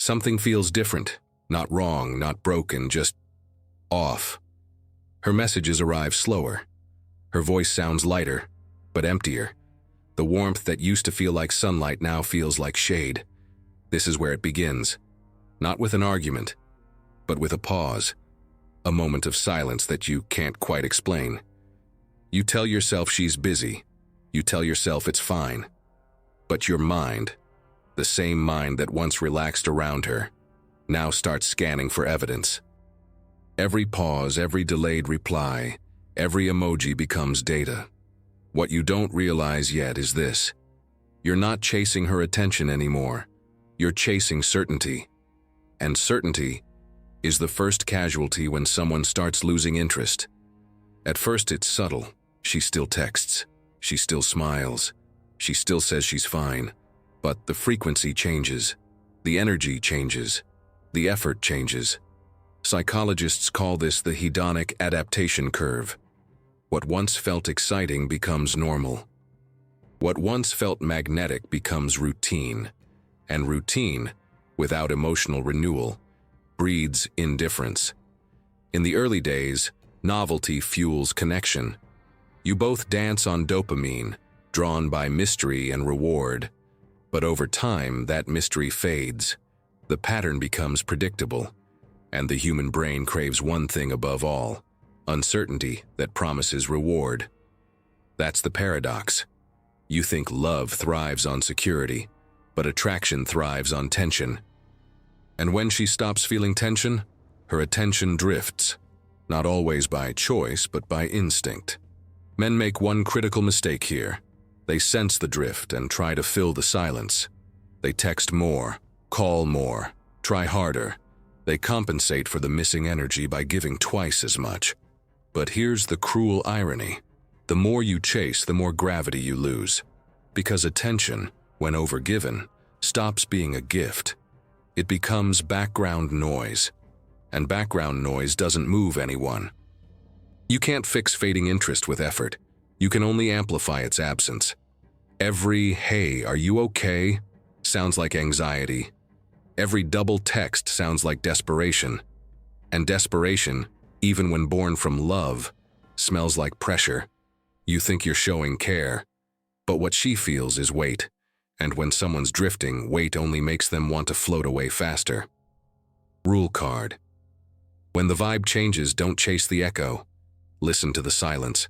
Something feels different, not wrong, not broken, just off. Her messages arrive slower. Her voice sounds lighter, but emptier. The warmth that used to feel like sunlight now feels like shade. This is where it begins. Not with an argument, but with a pause. A moment of silence that you can't quite explain. You tell yourself she's busy. You tell yourself it's fine. But your mind, the same mind that once relaxed around her, now starts scanning for evidence. Every pause, every delayed reply, every emoji becomes data. What you don't realize yet is this. You're not chasing her attention anymore. You're chasing certainty. And certainty is the first casualty when someone starts losing interest. At first it's subtle. She still texts. She still smiles. She still says she's fine. But the frequency changes. The energy changes. The effort changes. Psychologists call this the hedonic adaptation curve. What once felt exciting becomes normal. What once felt magnetic becomes routine. And routine, without emotional renewal, breeds indifference. In the early days, novelty fuels connection. You both dance on dopamine, drawn by mystery and reward. But over time, that mystery fades. The pattern becomes predictable. And the human brain craves one thing above all: uncertainty that promises reward. That's the paradox. You think love thrives on security, but attraction thrives on tension. And when she stops feeling tension, her attention drifts, not always by choice, but by instinct. Men make one critical mistake here. They sense the drift and try to fill the silence. They text more, call more, try harder. They compensate for the missing energy by giving twice as much. But here's the cruel irony. The more you chase, the more gravity you lose. Because attention, when overgiven, stops being a gift. It becomes background noise. And background noise doesn't move anyone. You can't fix fading interest with effort. You can only amplify its absence. Every "Hey, are you okay?" sounds like anxiety. Every double text sounds like desperation. And desperation, even when born from love, smells like pressure. You think you're showing care, but what she feels is weight. And when someone's drifting, weight only makes them want to float away faster. Rule card. When the vibe changes, don't chase the echo. Listen to the silence.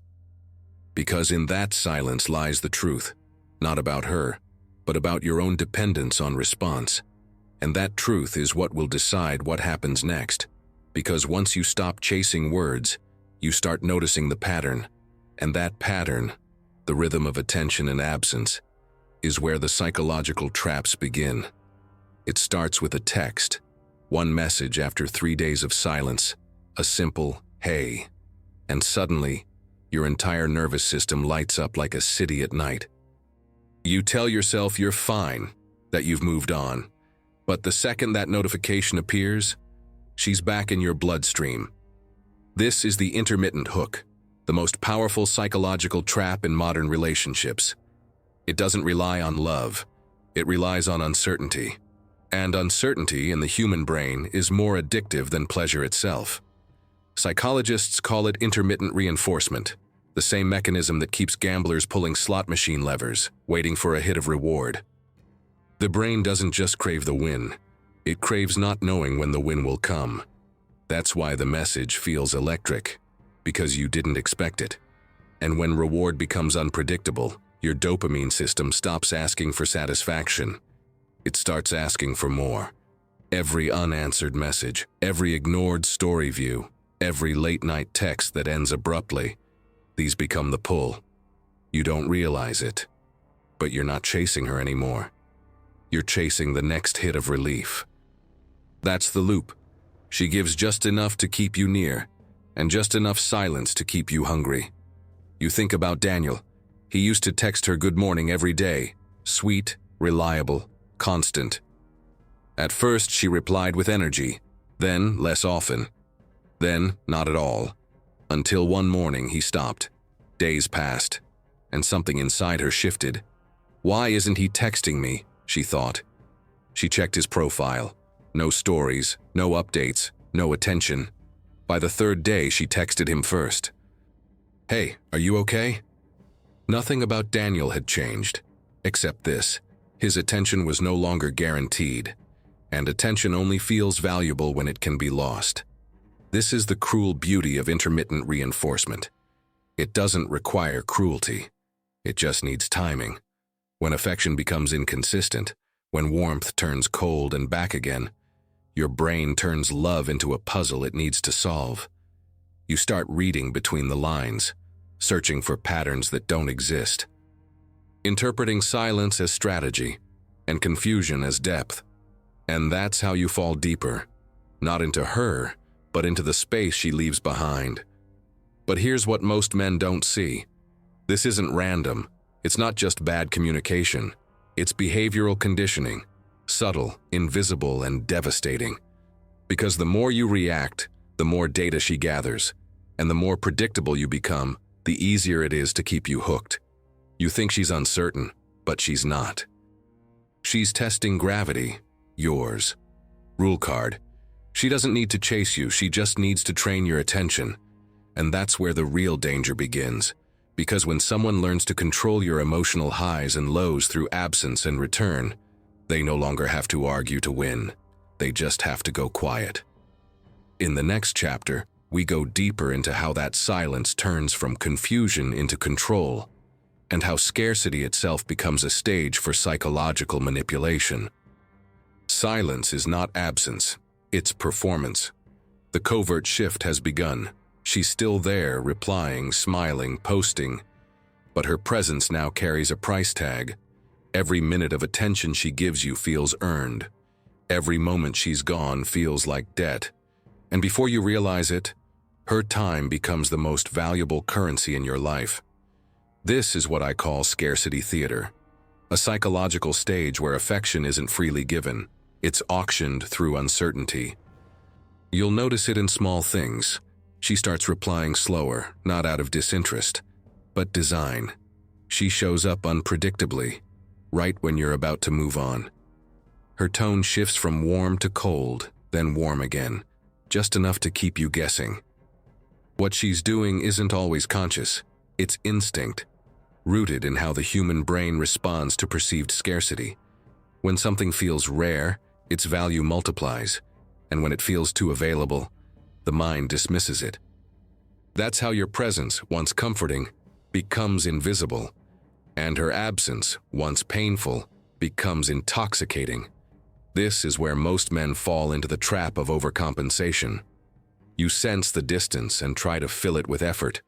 Because in that silence lies the truth, not about her, but about your own dependence on response. And that truth is what will decide what happens next. Because once you stop chasing words, you start noticing the pattern. And that pattern, the rhythm of attention and absence, is where the psychological traps begin. It starts with a text, one message after 3 days of silence, a simple "hey," and suddenly, your entire nervous system lights up like a city at night. You tell yourself you're fine, that you've moved on, but the second that notification appears, she's back in your bloodstream. This is the intermittent hook, the most powerful psychological trap in modern relationships. It doesn't rely on love, it relies on uncertainty. And uncertainty in the human brain is more addictive than pleasure itself. Psychologists call it intermittent reinforcement, the same mechanism that keeps gamblers pulling slot machine levers, waiting for a hit of reward. The brain doesn't just crave the win, it craves not knowing when the win will come. That's why the message feels electric, because you didn't expect it. And when reward becomes unpredictable, your dopamine system stops asking for satisfaction. It starts asking for more. Every unanswered message, every ignored story view, every late-night text that ends abruptly, these become the pull. You don't realize it, but you're not chasing her anymore. You're chasing the next hit of relief. That's the loop. She gives just enough to keep you near, and just enough silence to keep you hungry. You think about Daniel. He used to text her good morning every day, sweet, reliable, constant. At first, she replied with energy, then less often, then not at all, until one morning he stopped. Days passed, and something inside her shifted. Why isn't he texting me? She thought. She checked his profile. No stories, no updates, no attention. By the third day, she texted him first. "Hey, are you okay?" Nothing about Daniel had changed, except this. His attention was no longer guaranteed, and attention only feels valuable when it can be lost. This is the cruel beauty of intermittent reinforcement. It doesn't require cruelty. It just needs timing. When affection becomes inconsistent, when warmth turns cold and back again, your brain turns love into a puzzle it needs to solve. You start reading between the lines, searching for patterns that don't exist, interpreting silence as strategy and confusion as depth. And that's how you fall deeper, not into her, but into the space she leaves behind. But here's what most men don't see. This isn't random. It's not just bad communication. It's behavioral conditioning, subtle, invisible, and devastating. Because the more you react, the more data she gathers, and the more predictable you become, the easier it is to keep you hooked. You think she's uncertain, but she's not. She's testing gravity, yours. Rule card. She doesn't need to chase you, she just needs to train your attention. And that's where the real danger begins. Because when someone learns to control your emotional highs and lows through absence and return, they no longer have to argue to win. They just have to go quiet. In the next chapter, we go deeper into how that silence turns from confusion into control, and how scarcity itself becomes a stage for psychological manipulation. Silence is not absence. It's performance. The covert shift has begun. She's still there, replying, smiling, posting. But her presence now carries a price tag. Every minute of attention she gives you feels earned. Every moment she's gone feels like debt. And before you realize it, her time becomes the most valuable currency in your life. This is what I call scarcity theater. A psychological stage where affection isn't freely given. It's auctioned through uncertainty. You'll notice it in small things. She starts replying slower, not out of disinterest, but design. She shows up unpredictably, right when you're about to move on. Her tone shifts from warm to cold, then warm again, just enough to keep you guessing. What she's doing isn't always conscious. It's instinct, rooted in how the human brain responds to perceived scarcity. When something feels rare, its value multiplies, and when it feels too available, the mind dismisses it. That's how your presence, once comforting, becomes invisible, and her absence, once painful, becomes intoxicating. This is where most men fall into the trap of overcompensation. You sense the distance and try to fill it with effort.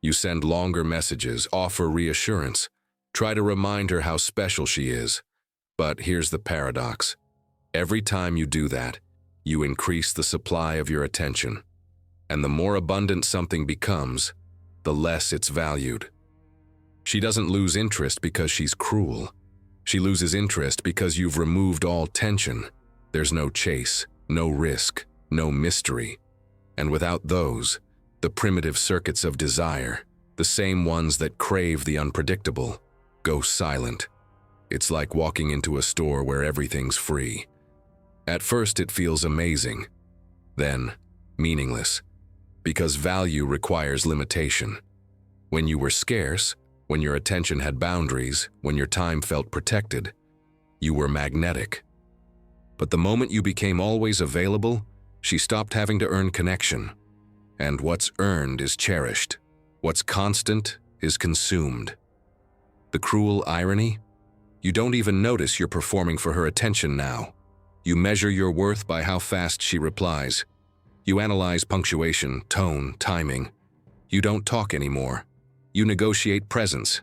You send longer messages, offer reassurance, try to remind her how special she is. But here's the paradox. Every time you do that, you increase the supply of your attention. And the more abundant something becomes, the less it's valued. She doesn't lose interest because she's cruel. She loses interest because you've removed all tension. There's no chase, no risk, no mystery. And without those, the primitive circuits of desire, the same ones that crave the unpredictable, go silent. It's like walking into a store where everything's free. At first it feels amazing, then meaningless, because value requires limitation. When you were scarce, when your attention had boundaries, when your time felt protected, you were magnetic. But the moment you became always available, she stopped having to earn connection. And what's earned is cherished. What's constant is consumed. The cruel irony? You don't even notice you're performing for her attention now. You measure your worth by how fast she replies. You analyze punctuation, tone, timing. You don't talk anymore. You negotiate presence.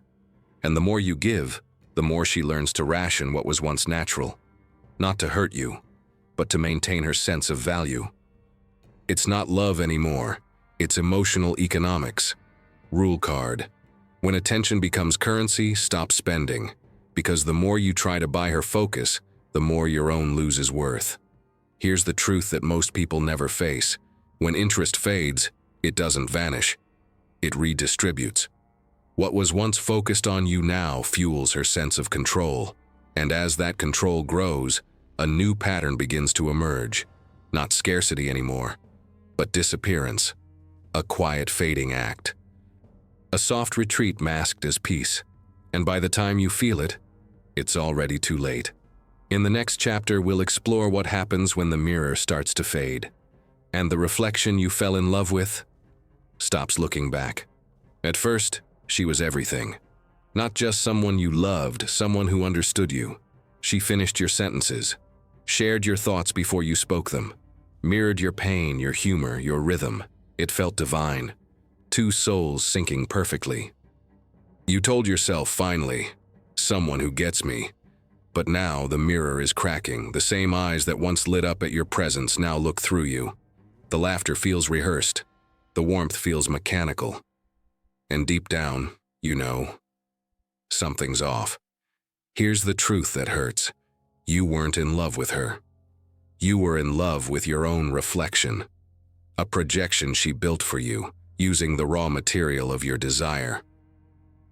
And the more you give, the more she learns to ration what was once natural. Not to hurt you, but to maintain her sense of value. It's not love anymore. It's emotional economics. Rule card. When attention becomes currency, stop spending. Because the more you try to buy her focus, the more your own loses worth. Here's the truth that most people never face. When interest fades, it doesn't vanish. It redistributes. What was once focused on you now fuels her sense of control. And as that control grows, a new pattern begins to emerge. Not scarcity anymore, but disappearance. A quiet fading act. A soft retreat masked as peace. And by the time you feel it, it's already too late. In the next chapter, we'll explore what happens when the mirror starts to fade, and the reflection you fell in love with stops looking back. At first, she was everything. Not just someone you loved, someone who understood you. She finished your sentences, shared your thoughts before you spoke them, mirrored your pain, your humor, your rhythm. It felt divine. Two souls syncing perfectly. You told yourself, finally, someone who gets me. But now the mirror is cracking. The same eyes that once lit up at your presence now look through you. The laughter feels rehearsed. The warmth feels mechanical. And deep down, you know, something's off. Here's the truth that hurts. You weren't in love with her. You were in love with your own reflection. A projection she built for you, using the raw material of your desire.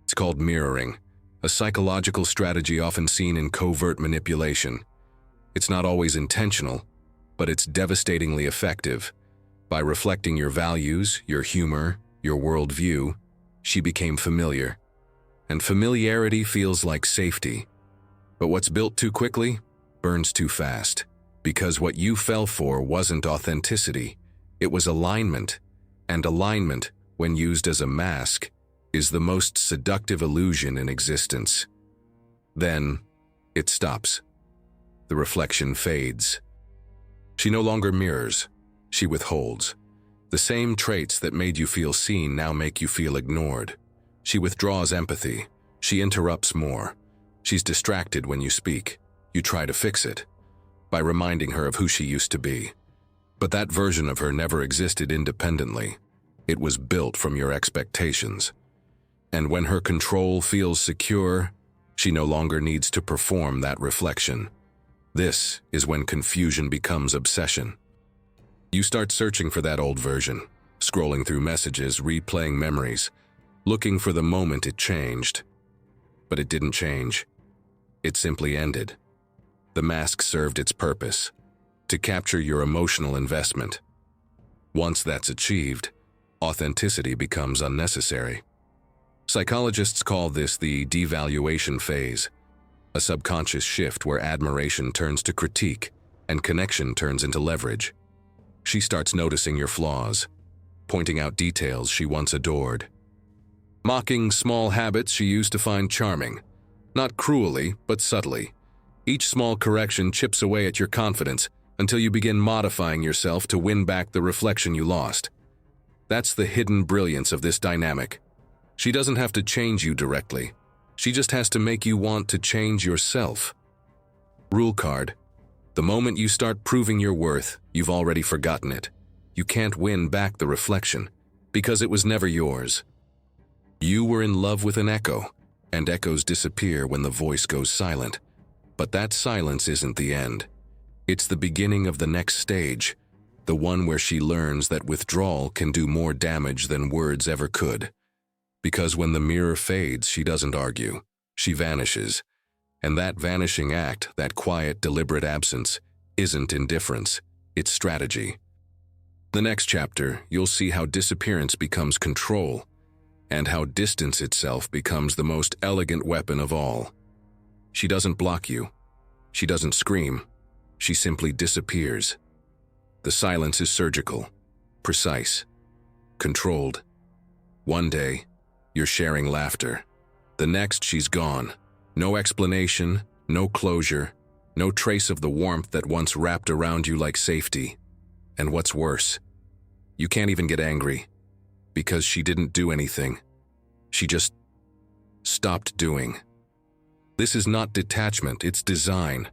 It's called mirroring, a psychological strategy often seen in covert manipulation. It's not always intentional, but it's devastatingly effective. By reflecting your values, your humor, your worldview, she became familiar. And familiarity feels like safety. But what's built too quickly burns too fast. Because what you fell for wasn't authenticity, it was alignment. And alignment, when used as a mask, is the most seductive illusion in existence. Then, it stops. The reflection fades. She no longer mirrors, she withholds. The same traits that made you feel seen now make you feel ignored. She withdraws empathy. She interrupts more. She's distracted when you speak. You try to fix it by reminding her of who she used to be. But that version of her never existed independently. It was built from your expectations. And when her control feels secure, she no longer needs to perform that reflection. This is when confusion becomes obsession. You start searching for that old version, scrolling through messages, replaying memories, looking for the moment it changed. But it didn't change. It simply ended. The mask served its purpose, to capture your emotional investment. Once that's achieved, authenticity becomes unnecessary. Psychologists call this the devaluation phase, a subconscious shift where admiration turns to critique and connection turns into leverage. She starts noticing your flaws, pointing out details she once adored, mocking small habits she used to find charming, not cruelly, but subtly. Each small correction chips away at your confidence until you begin modifying yourself to win back the reflection you lost. That's the hidden brilliance of this dynamic. She doesn't have to change you directly. She just has to make you want to change yourself. Rule card: the moment you start proving your worth, you've already forgotten it. You can't win back the reflection, because it was never yours. You were in love with an echo, and echoes disappear when the voice goes silent. But that silence isn't the end. It's the beginning of the next stage, the one where she learns that withdrawal can do more damage than words ever could. Because when the mirror fades, she doesn't argue. She vanishes. And that vanishing act, that quiet, deliberate absence, isn't indifference. It's strategy. The next chapter, you'll see how disappearance becomes control, and how distance itself becomes the most elegant weapon of all. She doesn't block you. She doesn't scream. She simply disappears. The silence is surgical, precise, controlled. One day, you're sharing laughter. The next, she's gone. No explanation, no closure, no trace of the warmth that once wrapped around you like safety. And what's worse, you can't even get angry, because she didn't do anything. She just stopped doing. This is not detachment, it's design.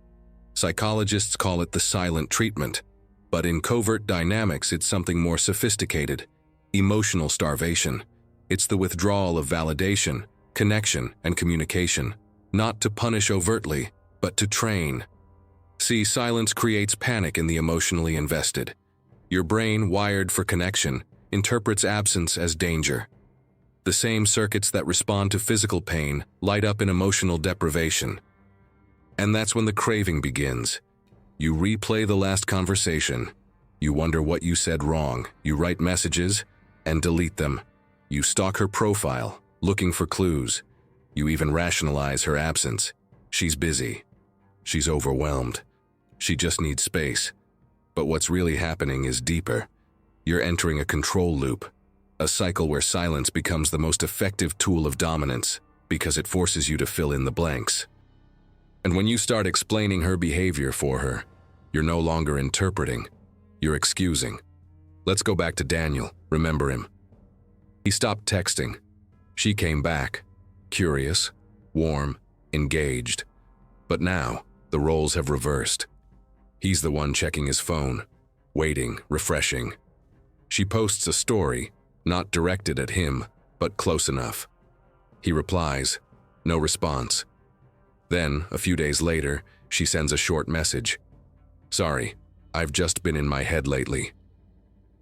Psychologists call it the silent treatment, but in covert dynamics it's something more sophisticated: emotional starvation. It's the withdrawal of validation, connection, and communication, not to punish overtly, but to train. See, silence creates panic in the emotionally invested. Your brain, wired for connection, interprets absence as danger. The same circuits that respond to physical pain light up in emotional deprivation. And that's when the craving begins. You replay the last conversation. You wonder what you said wrong. You write messages and delete them. You stalk her profile, looking for clues. You even rationalize her absence. She's busy. She's overwhelmed. She just needs space. But what's really happening is deeper. You're entering a control loop, a cycle where silence becomes the most effective tool of dominance because it forces you to fill in the blanks. And when you start explaining her behavior for her, you're no longer interpreting, you're excusing. Let's go back to Daniel. Remember him. He stopped texting. She came back, curious, warm, engaged. But now, the roles have reversed. He's the one checking his phone, waiting, refreshing. She posts a story, not directed at him, but close enough. He replies, no response. Then, a few days later, she sends a short message. Sorry, I've just been in my head lately.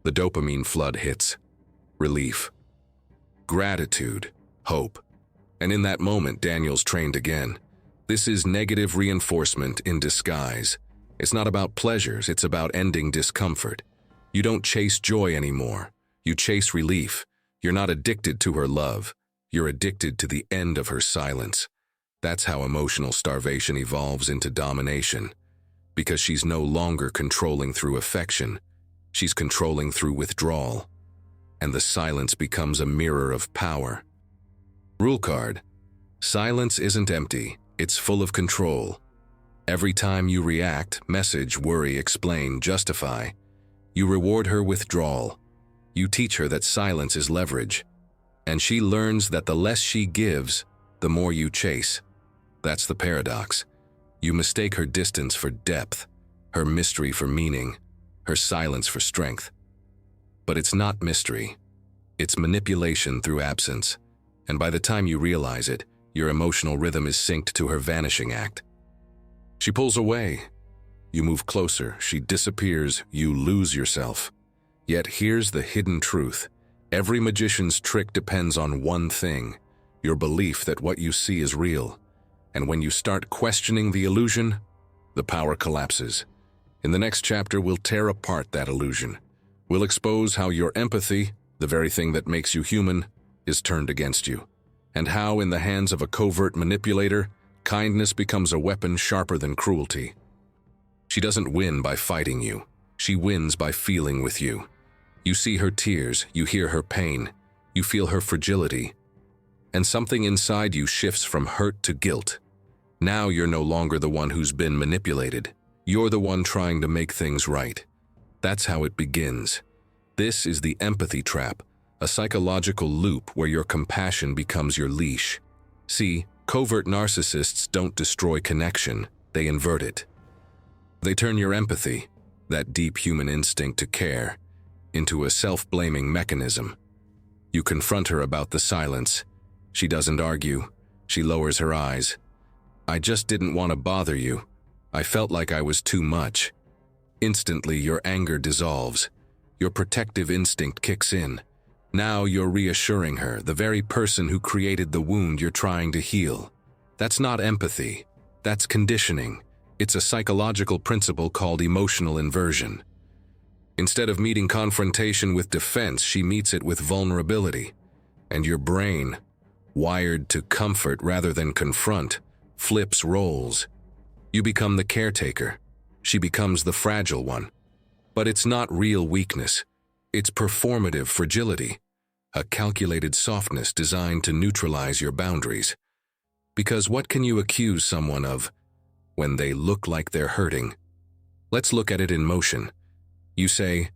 The dopamine flood hits. Relief. Gratitude. Hope. And in that moment, Daniel's trained again. This is negative reinforcement in disguise. It's not about pleasures, it's about ending discomfort. You don't chase joy anymore. You chase relief. You're not addicted to her love. You're addicted to the end of her silence. That's how emotional starvation evolves into domination. Because she's no longer controlling through affection. She's controlling through withdrawal. And the silence becomes a mirror of power. Rule card. Silence isn't empty. It's full of control. Every time you react, message, worry, explain, justify, you reward her withdrawal. You teach her that silence is leverage. And she learns that the less she gives, the more you chase. That's the paradox. You mistake her distance for depth, her mystery for meaning, her silence for strength. But it's not mystery. It's manipulation through absence. And by the time you realize it, your emotional rhythm is synced to her vanishing act. She pulls away. You move closer. She disappears. You lose yourself. Yet here's the hidden truth. Every magician's trick depends on one thing, your belief that what you see is real. And when you start questioning the illusion, the power collapses. In the next chapter, we'll tear apart that illusion. We'll expose how your empathy, the very thing that makes you human, is turned against you. And how, in the hands of a covert manipulator, kindness becomes a weapon sharper than cruelty. She doesn't win by fighting you. She wins by feeling with you. You see her tears, you hear her pain, you feel her fragility. And something inside you shifts from hurt to guilt. Now you're no longer the one who's been manipulated. You're the one trying to make things right. That's how it begins. This is the empathy trap, a psychological loop where your compassion becomes your leash. See, covert narcissists don't destroy connection, they invert it. They turn your empathy, that deep human instinct to care, into a self-blaming mechanism. You confront her about the silence. She doesn't argue. She lowers her eyes. I just didn't want to bother you. I felt like I was too much. Instantly, your anger dissolves. Your protective instinct kicks in. Now you're reassuring her, the very person who created the wound you're trying to heal. That's not empathy. That's conditioning. It's a psychological principle called emotional inversion. Instead of meeting confrontation with defense, she meets it with vulnerability. And your brain, wired to comfort rather than confront, flips roles. You become the caretaker. She becomes the fragile one. But it's not real weakness. It's performative fragility, a calculated softness designed to neutralize your boundaries. Because what can you accuse someone of when they look like they're hurting? Let's look at it in motion. You say,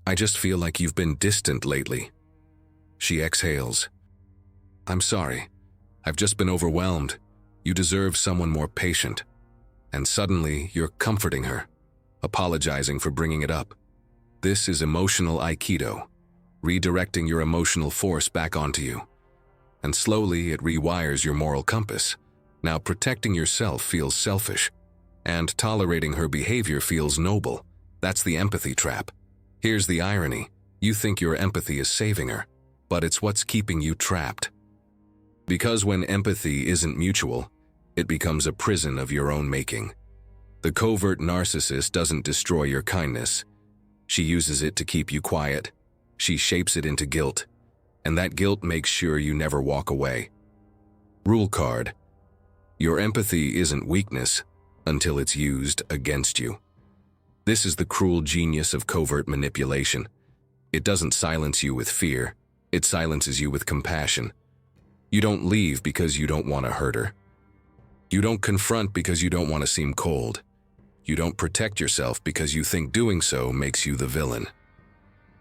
I just feel like you've been distant lately. She exhales. I'm sorry. I've just been overwhelmed. You deserve someone more patient. And suddenly, you're comforting her, apologizing for bringing it up. This is emotional Aikido, redirecting your emotional force back onto you. And slowly, it rewires your moral compass. Now protecting yourself feels selfish, and tolerating her behavior feels noble. That's the empathy trap. Here's the irony. You think your empathy is saving her, but it's what's keeping you trapped. Because when empathy isn't mutual, it becomes a prison of your own making. The covert narcissist doesn't destroy your kindness. She uses it to keep you quiet. She shapes it into guilt, and that guilt makes sure you never walk away. Rule card: your empathy isn't weakness until it's used against you. This is the cruel genius of covert manipulation. It doesn't silence you with fear. It silences you with compassion. You don't leave because you don't want to hurt her. You don't confront because you don't want to seem cold. You don't protect yourself because you think doing so makes you the villain.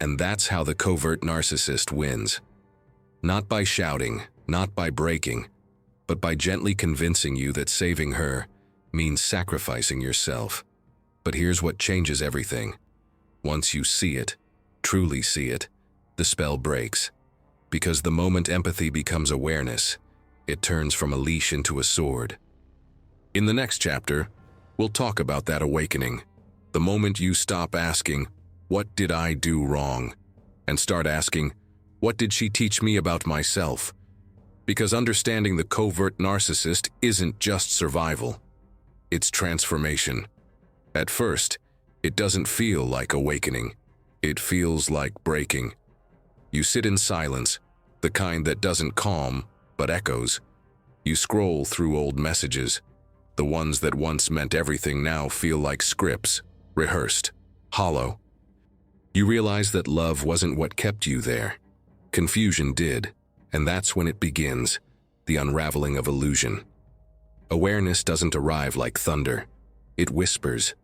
And that's how the covert narcissist wins. Not by shouting, not by breaking, but by gently convincing you that saving her means sacrificing yourself. But here's what changes everything. Once you see it, truly see it, the spell breaks. Because the moment empathy becomes awareness, it turns from a leash into a sword. In the next chapter, we'll talk about that awakening. The moment you stop asking, "What did I do wrong?" and start asking, "What did she teach me about myself?" Because understanding the covert narcissist isn't just survival. It's transformation. At first, it doesn't feel like awakening. It feels like breaking. You sit in silence, the kind that doesn't calm, but echoes. You scroll through old messages. The ones that once meant everything now feel like scripts, rehearsed, hollow. You realize that love wasn't what kept you there. Confusion did, and that's when it begins, the unraveling of illusion. Awareness doesn't arrive like thunder. It whispers.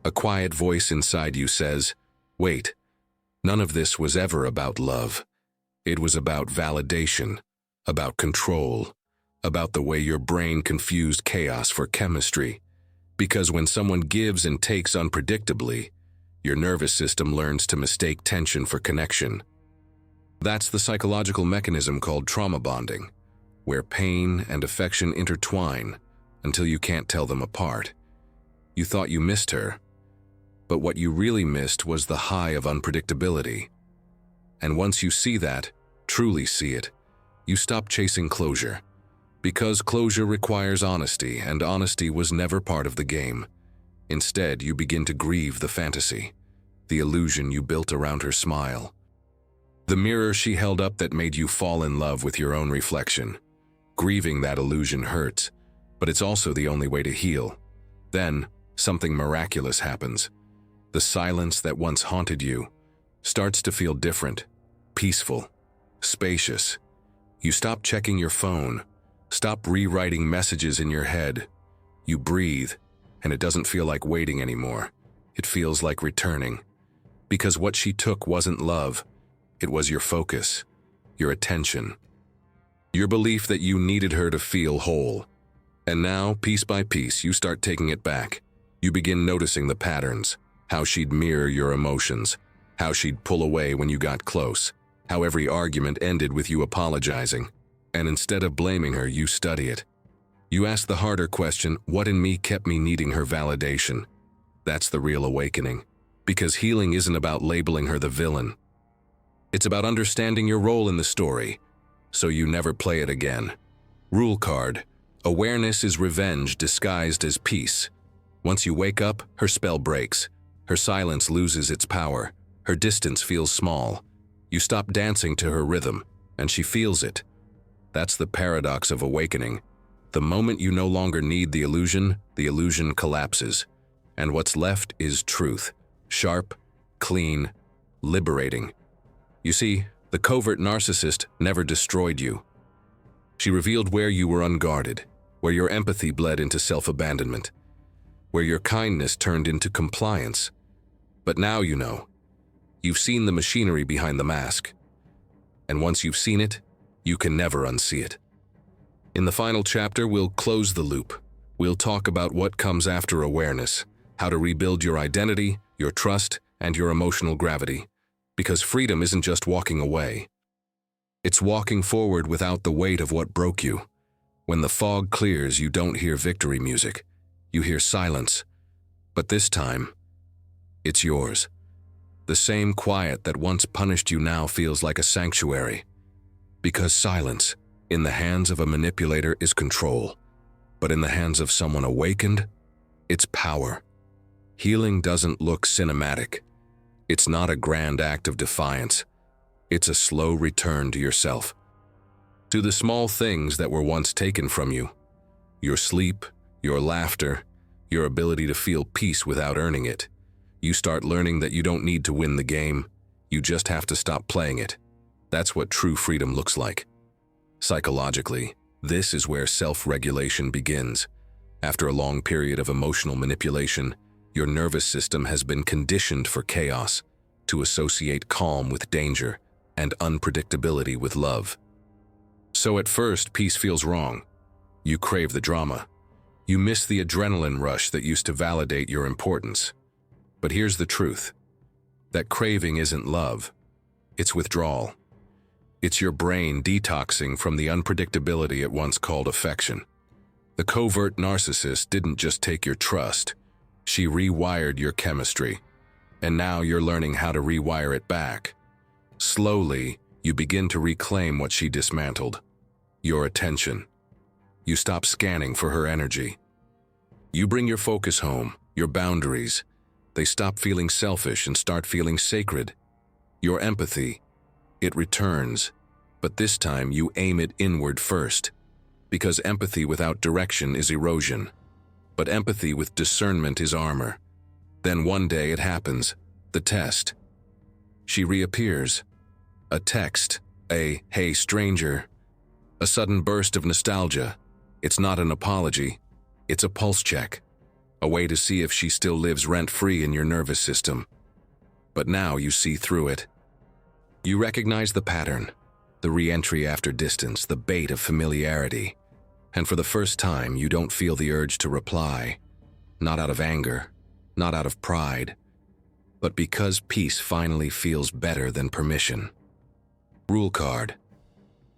A quiet voice inside you says, "Wait, none of this was ever about love. It was about validation, about control, about the way your brain confused chaos for chemistry. Because when someone gives and takes unpredictably, your nervous system learns to mistake tension for connection. That's the psychological mechanism called trauma bonding, where pain and affection intertwine until you can't tell them apart. You thought you missed her, but what you really missed was the high of unpredictability. And once you see that, truly see it, you stop chasing closure. Because closure requires honesty, and honesty was never part of the game. Instead, you begin to grieve the fantasy, the illusion you built around her smile. The mirror she held up that made you fall in love with your own reflection. Grieving that illusion hurts, but it's also the only way to heal. Then, something miraculous happens. The silence that once haunted you starts to feel different, peaceful, spacious. You stop checking your phone, stop rewriting messages in your head. You breathe, and it doesn't feel like waiting anymore. It feels like returning. Because what she took wasn't love, it was your focus, your attention, your belief that you needed her to feel whole. And now, piece by piece, you start taking it back. You begin noticing the patterns, how she'd mirror your emotions, how she'd pull away when you got close, how every argument ended with you apologizing. And instead of blaming her, you study it. You ask the harder question, what in me kept me needing her validation? That's the real awakening. Because healing isn't about labeling her the villain. It's about understanding your role in the story, so you never play it again. Rule card: awareness is revenge disguised as peace. Once you wake up, her spell breaks. Her silence loses its power. Her distance feels small. You stop dancing to her rhythm, and she feels it. That's the paradox of awakening. The moment you no longer need the illusion collapses. And what's left is truth. Sharp, clean, liberating. You see, the covert narcissist never destroyed you. She revealed where you were unguarded, where your empathy bled into self-abandonment, where your kindness turned into compliance. But now you know. You've seen the machinery behind the mask. And once you've seen it, you can never unsee it. In the final chapter, we'll close the loop. We'll talk about what comes after awareness, how to rebuild your identity, your trust, and your emotional gravity. Because freedom isn't just walking away. It's walking forward without the weight of what broke you. When the fog clears, you don't hear victory music. You hear silence. But this time, it's yours. The same quiet that once punished you now feels like a sanctuary. Because silence, in the hands of a manipulator, is control. But in the hands of someone awakened, It's power. Healing doesn't look cinematic. It's not a grand act of defiance. It's a slow return to yourself. To the small things that were once taken from you. Your sleep, your laughter, your ability to feel peace without earning it. You start learning that you don't need to win the game. You just have to stop playing it. That's what true freedom looks like. Psychologically, this is where self-regulation begins. After a long period of emotional manipulation, your nervous system has been conditioned for chaos, to associate calm with danger and unpredictability with love. So at first, peace feels wrong. You crave the drama. You miss the adrenaline rush that used to validate your importance. But here's the truth. That craving isn't love. It's withdrawal. It's your brain detoxing from the unpredictability it once called affection. The covert narcissist didn't just take your trust. She rewired your chemistry. And now you're learning how to rewire it back. Slowly, you begin to reclaim what she dismantled. Your attention. You stop scanning for her energy. You bring your focus home, your boundaries. They stop feeling selfish and start feeling sacred. Your empathy. It returns, but this time you aim it inward first. Because empathy without direction is erosion. But empathy with discernment is armor. Then one day it happens. The test. She reappears. A text. A, "Hey, stranger." A sudden burst of nostalgia. It's not an apology. It's a pulse check. A way to see if she still lives rent-free in your nervous system. But now you see through it. You recognize the pattern. The re-entry after distance, the bait of familiarity. And for the first time, you don't feel the urge to reply. Not out of anger. Not out of pride. But because peace finally feels better than permission. Rule card.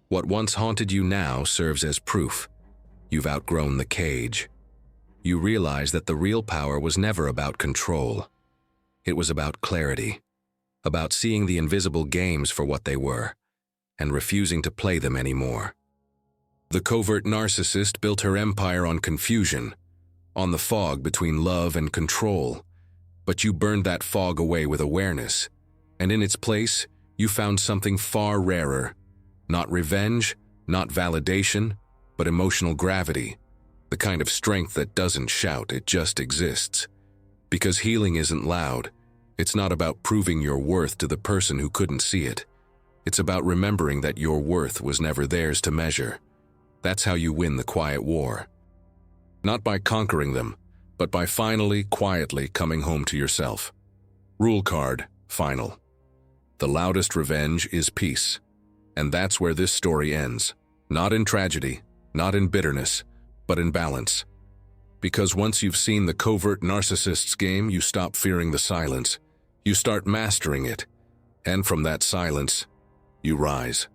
What once haunted you now serves as proof. You've outgrown the cage. You realize that the real power was never about control. It was about clarity. About seeing the invisible games for what they were, and refusing to play them anymore. The covert narcissist built her empire on confusion, on the fog between love and control. But you burned that fog away with awareness, and in its place, you found something far rarer. Not revenge, not validation, but emotional gravity. The kind of strength that doesn't shout, it just exists. Because healing isn't loud. It's not about proving your worth to the person who couldn't see it. It's about remembering that your worth was never theirs to measure. That's how you win the quiet war. Not by conquering them, but by finally, quietly coming home to yourself. Rule card, final. The loudest revenge is peace. And that's where this story ends. Not in tragedy, not in bitterness, but in balance. Because once you've seen the covert narcissist's game, you stop fearing the silence. You start mastering it. And from that silence, you rise.